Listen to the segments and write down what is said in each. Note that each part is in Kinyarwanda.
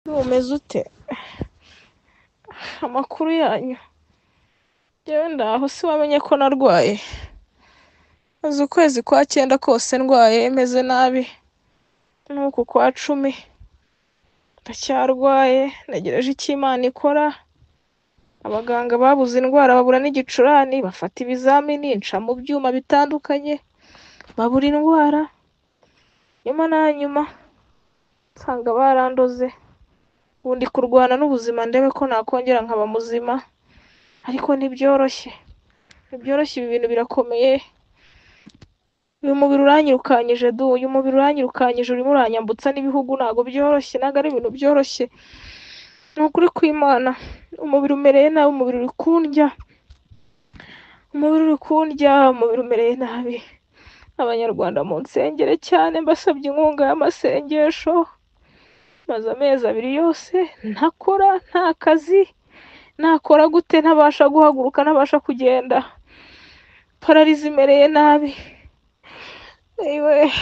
Umeze ute? Amakuru yanyu? Njyewe ndaho si wamenye ko narwaye? Maze ukwezi kwa 9 kose ndwaye meze nabi. Nuku kwa 10 ndacyarwaye, ntegereje icyo Imana ikora. Abaganga babuze indwara babura n'igicurane, bafata ibizamini nca mu byuma bitandukanye, babura indwara. Nyuma na nyuma nsanga barandoze. Ubu ndi kurwana n'ubuzima ndebe ko nakongera nkaba muzima, ariko ntibyoroshye. Ntibyoroshye, ibi bintu birakomeye. Uyu mubiri uranyirukanyije uyu mubiri uranyirukanyije, urimo uranyambutsa n'ibihugu, ntago byoroshye, ntago ari ibintu byoroshye. Ni ukuri kw'Imana, umubiri umereye nabi, umubiri uri kundya, umubiri uri kundya, umubiri umereye nabi. Abanyarwanda mu nsengere cyane, mbasabye inkunga y'amasengesho. Maze amezi 2 yose ntakora, nta kazi, nakora gute ntabasha guhaguruka, ntabasha kugenda. Pararizi imereye nabi. Ewe,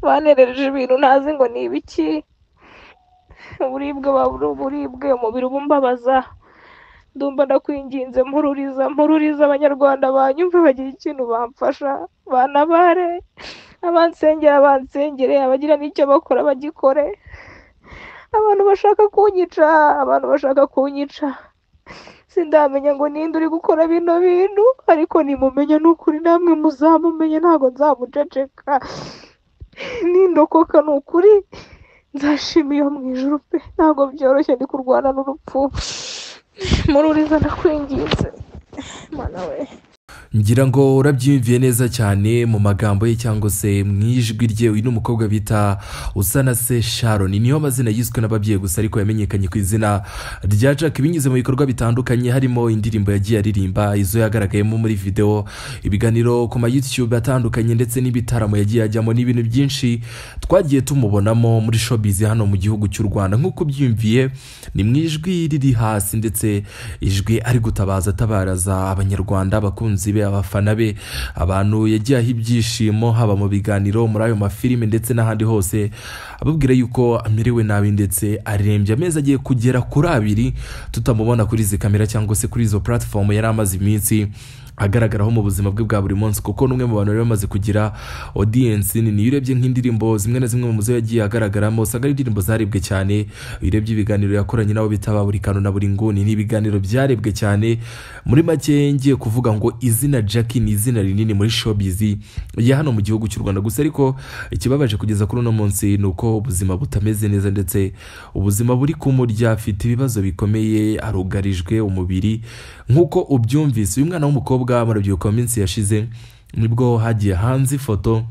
banerereje ibintu ntazi ngo ni ibiki. Uburibwe babura uburibwe, umubiri ubumbabaza. Ndumva ndakwinginze mpururiza abanyarwanda banyumve, bagira ikintu bamfasha, banabare. Abansengere, abagira n'icyo bakora bagikore. Abantu bashaka kunyica. Sindamenya ngo ninde uri gukora bino bintu, ariko nimumenya n'ukuri namwe muzamumenye, ntago nzamuceceka. Nindokoka n'ukuri nzashima iyo mu ijuru pe. Ntago byoroshye, ndi kurwana n'urupfu. Mururiza ndakwinginze Mana we. Ngira ngo urabyiyumviye neza cyane mu magambo ye cyangwa se mu ijwi rye. Uyu ni umukobwa bita Usanase Sharon, niyo mazina yiswe n'ababyeyi gusa ariko yamenyekanye ku izina rya Jack binyuze mu bikorwa bitandukanye, harimo indirimbo yagiye aririmba, izo yagaragayemo muri video, ibiganiro ku ma YouTube atandukanye ndetse n'ibitaramo yagiye ajyamo, n'ibintu byinshi twagiye tumubonamo muri showbiz hano mu gihugu cy'u Rwanda. Nk'uko byiyumviye ni mu ijwi riri hasi, ndetse ijwi ari gutabaza atabaraza abanyarwanda, abakunzi be, abafana be, abantu yagiye aho ibyishimo, haba mu biganiro, muri ayo mafilime ndetse n'ahandi hose, ababwira yuko amerewe nabi ndetse arembye. Amezi agiye kugera kuri 2 tutamubona kuri izi kamera cyangwa se kuri izo platform yari amaze iminsi agaragaraho mu buzima bwe bwa buri munsi, kuko numwe mu bantu bari bamaze kugira audience nini. Urebye nk'indirimbo zimwe na zimwe mu muzo yagiye agaragaramo, usanga ari indirimbo zarebwe cyane. Urebye ibiganiro yakoranye nabo bitaba buri kantu na buri nguni, ni ibiganiro byarebwe cyane. Muri make ngiye kuvuga ngo izina Jack ni izina rinini muri showbiz ya hano mu gihugu cy'u Rwanda. Gusa ariko ikibabaje kugeza kuri uno munsi nuko ubuzima butameze neza, ndetse ubuzima buri kumurya, afite ibibazo bikomeye, arugarijwe umubiri. Nkuko ubyumvise, uyu mwana w'umukobwa murabyibuka mu minsi yashize nibwo hagiye hanze ifoto,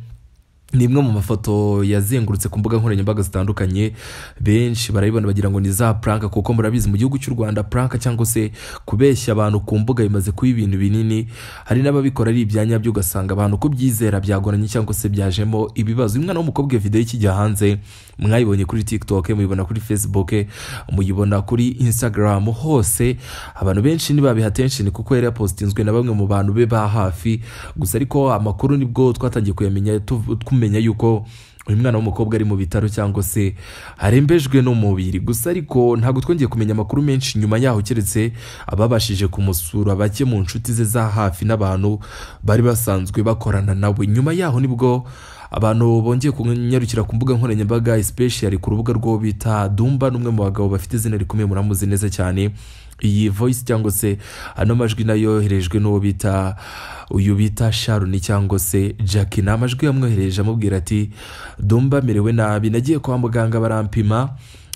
ni imwe mu mafoto yazengurutse ku mbuga nkoranyambaga zitandukanye. Benshi barayibona bagira ngo ni za prank, kuko murabizi mu gihugu cy'u Rwanda prank cyangwa se kubeshya abantu ku mbuga bimaze kuba ibintu binini. Hari n'ababikora ari ibyanya byo, ugasanga abantu kubyizera byagoranye cyangwa se byajemo ibibazo. Umwana w'umukobwa video y'ikijya hanze mwayibonye kuri TikTok, muyibona kuri Facebook, muyibona kuri Instagram, hose abantu benshi nibabiha attention kuko yari yapostinzwe na bamwe mu bantu be ba hafi. Gusa ariko amakuru nibwo twatangiye kuyamenya, kumenya yuko uyu mwana w'umukobwa ari mu bitaro cyangwa se arembejwe n'umubiri. Gusa ariko ntago twongeye kumenya amakuru menshi nyuma yaho, keretse ababashije kumusura bake mu nshuti ze za hafi n'abantu bari basanzwe bakorana nawe. Nyuma yaho nibwo abantu bongeye kunyarukira ku mbuga nkoranyambaga, especially ku rubuga rwo bita Dumba, n'umwe mu bagabo bafite izina rikomeye, muramuzi neza cyane. Iyi voice cyangwa se ano majwi nayo yoherejwe n'uwo bita uyu bita Sharon cyangwa se Jack. Ni amajwi yamwohereje amubwira ati Dumba merewe nabi, nagiye kwa muganga barampima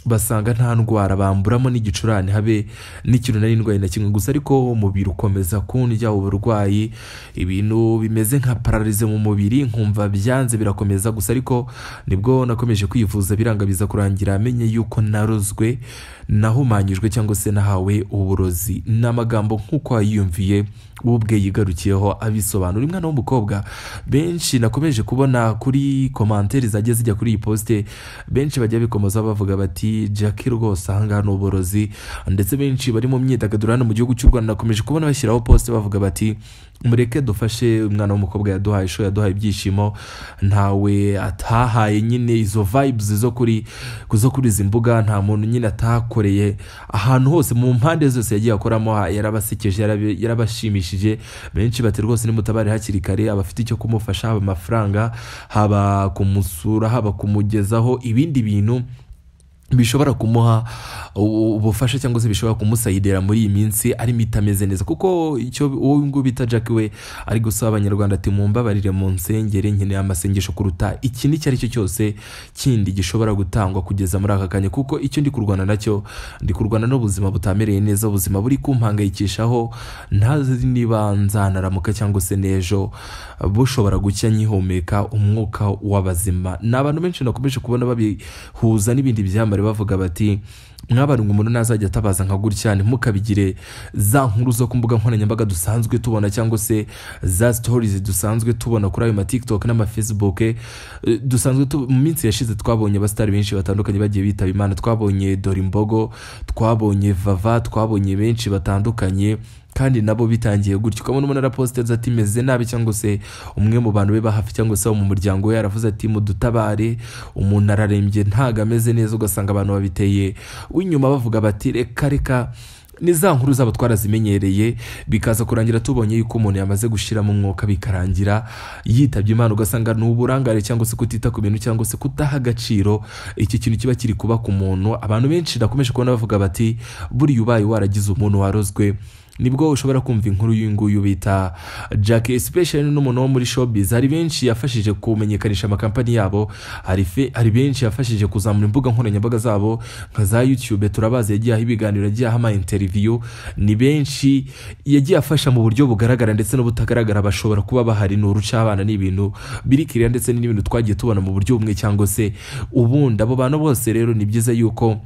basanga nta ndwara, bamburamo n'igicurane habe n'ikintu nari ndwaye na kimwe. Gusa ariko umubiri ukomeza kundya uburwayi, ibintu bimeze nka pararize mu mubiri, nkumva byanze birakomeza. Gusa ariko nibwo nakomeje kwivuza biranga, biza kurangira amenye yuko narozwe, nahumanyijwe cyangwa se nahawe uburozi. N'amagambo nk'uko yiyumviye ubwe yigarukiyeho abisobanura. Umwana w'umukobwa benshi nakomeje kubona kuri komanteri zagiye zijya kuri iyi poste, benshi bajya bikomoza bavuga bati Jackie rwose ahangaha ni uborozi, ndetse benshi bari mu myidagaduro hano mu gihugu cy'u Rwanda nakomeje kubona bashyiraho poste bavuga bati mureke dufashe umwana w'umukobwa yaduhaye show, yaduhaye ibyishimo, ntawe atahaye nyine izo vibes zo kuri izi mbuga, nta muntu nyine atakoreye ahantu hose mu mpande zose yagiye akoramo, yarabasekeje, yarabashimishije. Benshi bati rwose nimutabare hakiri kare, abafite icyo kumufasha, haba amafaranga, haba kumusura, haba kumugezaho ibindi bintu bishobora kumuha ubufasha cyangwa se bishobora kumusayidera muri iyi minsi arimo itameze neza. Kuko icyo wowe ngo bita Jackie we ari gusaba abanyarwanda ati mumbabarire mu nsengere, nkeneye amasengesho kuruta iki n'icyo ari cyo cyose kindi gishobora gutangwa kugeza muri aka kanya, kuko icyo ndi kurwana nacyo, ndi kurwana n'ubuzima butamereye neza, ubuzima buri kumpangayikishaho, ntazi niba nzanaramuka cyangwa se n'ejo bushobora gucya nkihumeka umwuka w'abazima. Ni abantu benshi nakomeje kubona babihuza n'ibindi byamare bavuga bati mwabana umuntu nazajya atabaza nka gutya, ntimukabigire za nkuru zo ku mbuga nkoranyambaga dusanzwe tubona cyangwa se za stories dusanzwe tubona kuri ayo ma TikTok n'ama Facebook dusanzwe mu minsi yashize twabonye abastari benshi batandukanye bagiye bitaba Imana, twabonye Dorimbogo, twabonye Vava, twabonye benshi batandukanye kandi nabo bitangiye gutyo. Ukabona umuntu arapositeza ati meze nabi, cyangwa se umwe mu bantu be bahafi cyangwa se mu muryango we yaravuze ati mudutabare, umuntu ararembye ntago ameze neza, ugasanga abantu babiteye w'inyuma bavuga bati reka ni za nkuru zabo twarazimenyereye, bikaza kurangira tubonye yuko umuntu yamaze gushiramo umwuka bikarangira yitabye Imana, ugasanga ni uburangare cyangwa se kutita ku bintu cyangwa se kutaha agaciro iki kintu kiba kiri kuba ku muntu. Abantu benshi nakomeje kubona bavuga bati buriya ubaye waragize umuntu warozwe nibwo ushobora kumva inkuru y'inguyu bita Jackie, especially n'umuntu wo muri showbiz. Hari benshi yafashije kumenyekanisha amakampani yabo, hari benshi yafashije kuzamura imbuga nkoranyambaga zabo nka za YouTube, turabazi yagiye aho ibiganiro, yagiye aho interview, ni benshi yagiye afasha mu buryo bugaragara ndetse n'ubutagaragara, bashobora kuba bahari n'uruca abana n'ibintu birikirira ndetse n'ibintu twagiye tubona mu buryo bumwe cyangwa se ubundi. Abo bantu bose rero ni byiza yuko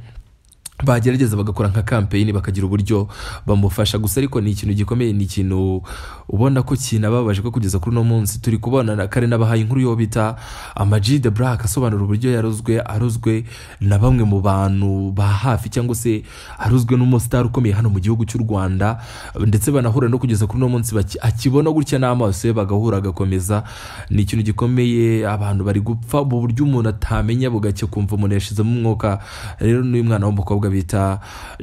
bagerageza bagakora nka campaign bakagira uburyo bamufasha. Gusa ariko ni ikintu gikomeye, ni ikintu ubona ko kinababaje ko kugeza kuri no munsi turi kubona na kare nabahaye inkuru yo bita Ama-G The Black asobanura uburyo arozwe na bamwe mu bantu ba hafi, cyangwa se arozwe n'umustar ukomeye hano mu gihugu cy'u Rwanda, ndetse banahura no kugeza kuri no munsi akibona gutya n'amaso ye bagahura agakomeza. Ni ikintu gikomeye, abantu bari gupfa mu buryo umuntu atamenya, bugacye kumva umuntu yashizemo umwuka. Rero n'uyu mwana w'umukobwa bita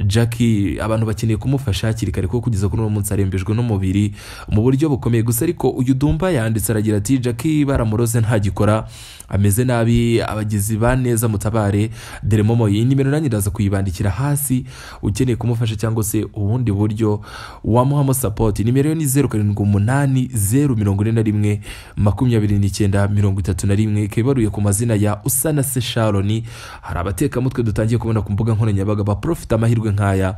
Jackie abantu bakeneye kumufasha hakiri kare, ko kugeza kuri uwo munsi arembejwe n'umubiri mu buryo bukomeye. Gusa ariko uyu Dumba yanditse aragira ati Jackie baramuroze ntagikora, ameze nabi, abagizi ba neza mutabare. Dere Momo iyi nimero nanjye ndaza kuyibandikira hasi ukeneye kumufasha cyangwa se ubundi buryo wamuhamo support. Nimero yo ni 0780412931, kebaruye ku mazina ya Usanase Sharon. Hari abateka mutwe dutangiye kubona ku mbuga nkoranyambaga ba profit amahirwe nkaya,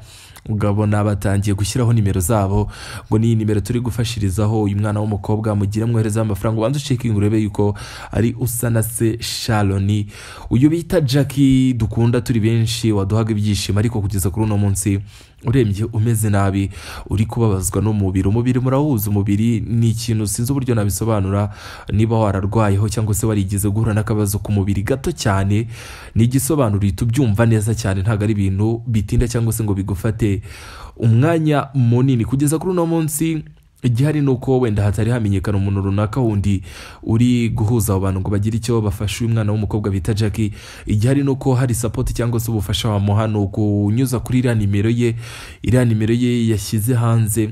ugabona batangiye gushyiraho nimero zabo ngo ni nimero turi gufashirizaho uyu mwana w'umukobwa, mugira mwohereza amafaranga ubanze ucekinga urebe yuko ari Usanase Sharon. Uyu bita Jackie dukunda turi benshi, waduhaga ibyishimo, ariko kugeza kuri uno munsi urembye umeze nabi, uri kubabazwa n'umubiri. Umubiri murawuza, umubiri ni ikintu sinzi uburyo nabisobanura. Niba wararwayeho cyangwa se warigize guhura n'akabazo ku mubiri gato cyane, ni igisobanuro tubyumva neza cyane, ntago ari ibintu bitinda cyangwa se ngo bigufate umwanya munini. Kugeza kuri uno munsi igihari nuko wenda hatari hamenyekana umuntu runaka wundi uri guhuza abantu ngo bagire icyo bafasha uyu mwana w'umukobwa bita Jackie. Igihari nuko hari support cyangwa se ubufasha wamuha no kunyuza kuri iriya nimero ye yashyize hanze.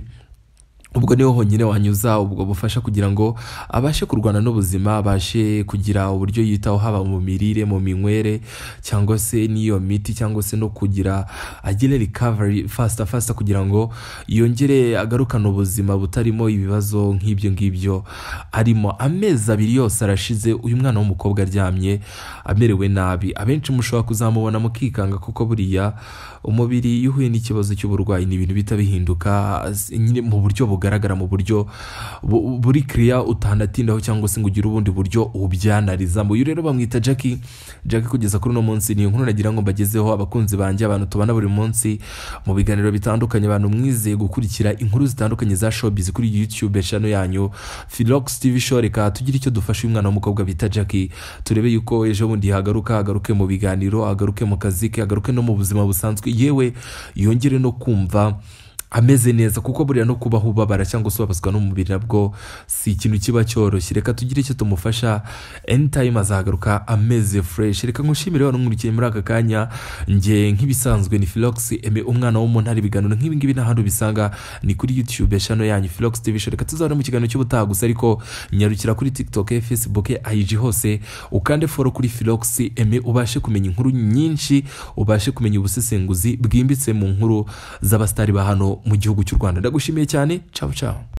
Ubwo niho honyine wanyuza ubwo bufasha kugira ngo abashe kurwana n'ubuzima, abashe kugira uburyo yitaho, haba mu mirire, mu minywere, cyangwa se n'iyo miti, cyangwa se no kugira agire recovery faster kugira ngo yongere agarukane ubuzima butarimo ibibazo nk'ibyo ngibyo arimo. Amezi 2 yose arashize uyu mwana w'umukobwa aryamye amerewe nabi. Abenshi mushobora kuzamubona mukikanga, kuko buriya umubiri yuhuye n'ikibazo cy'uburwayi ni ibintu bita bihinduka nyine mu buryo bugaragara mu buryo buri clear utanatindaho cyangwa se ngo ugire ubundi buryo ubyanalizamo. Uyu rero bamwita Jackie kugeza kuri uno munsi ni inkuru nagira ngo mbagezeho abakunzi banjye, abantu tubana buri munsi mu biganiro bitandukanye, abantu mwizeye gukurikira inkuru zitandukanye za showbiz kuri YouTube channel yanyu Philox TV Show. Reka tugire icyo dufasha uyu mwana w'umukobwa bita Jackie, turebe yuko ejo bundi agaruke mu biganiro, agaruke mu kazi ke, agaruke no mu buzima busanzwe, yewe yongere no kumva ameze neza, kuko buriya no kubaho ubabara cyangwa se wabaswa n'umubiri nabwo si ikintu kiba cyoroshye. Reka tugire icyo tumufasha, anytime azagaruka ameze fresh. Reka nkushimire wano nkurikiye muri aka kanya, nge nk'ibisanzwe ni Philox umwana wo mu ntara. Ibiganiro nk'ibi ngibi n'ahandi bisanga ni kuri YouTube channel yanyu Philox TV Show. Reka tuzabone mu kiganiro cy'ubutaha gusa, ariko nyarukira kuri TikTok, Facebook, IG hose ukande follow kuri Philox ubashe kumenya inkuru nyinshi, ubashe kumenya ubusesenguzi bwimbitse mu nkuru z'abastari ba hano mu gihugu cy'u Rwanda. Ndagushimiye cyane, ciao ciao.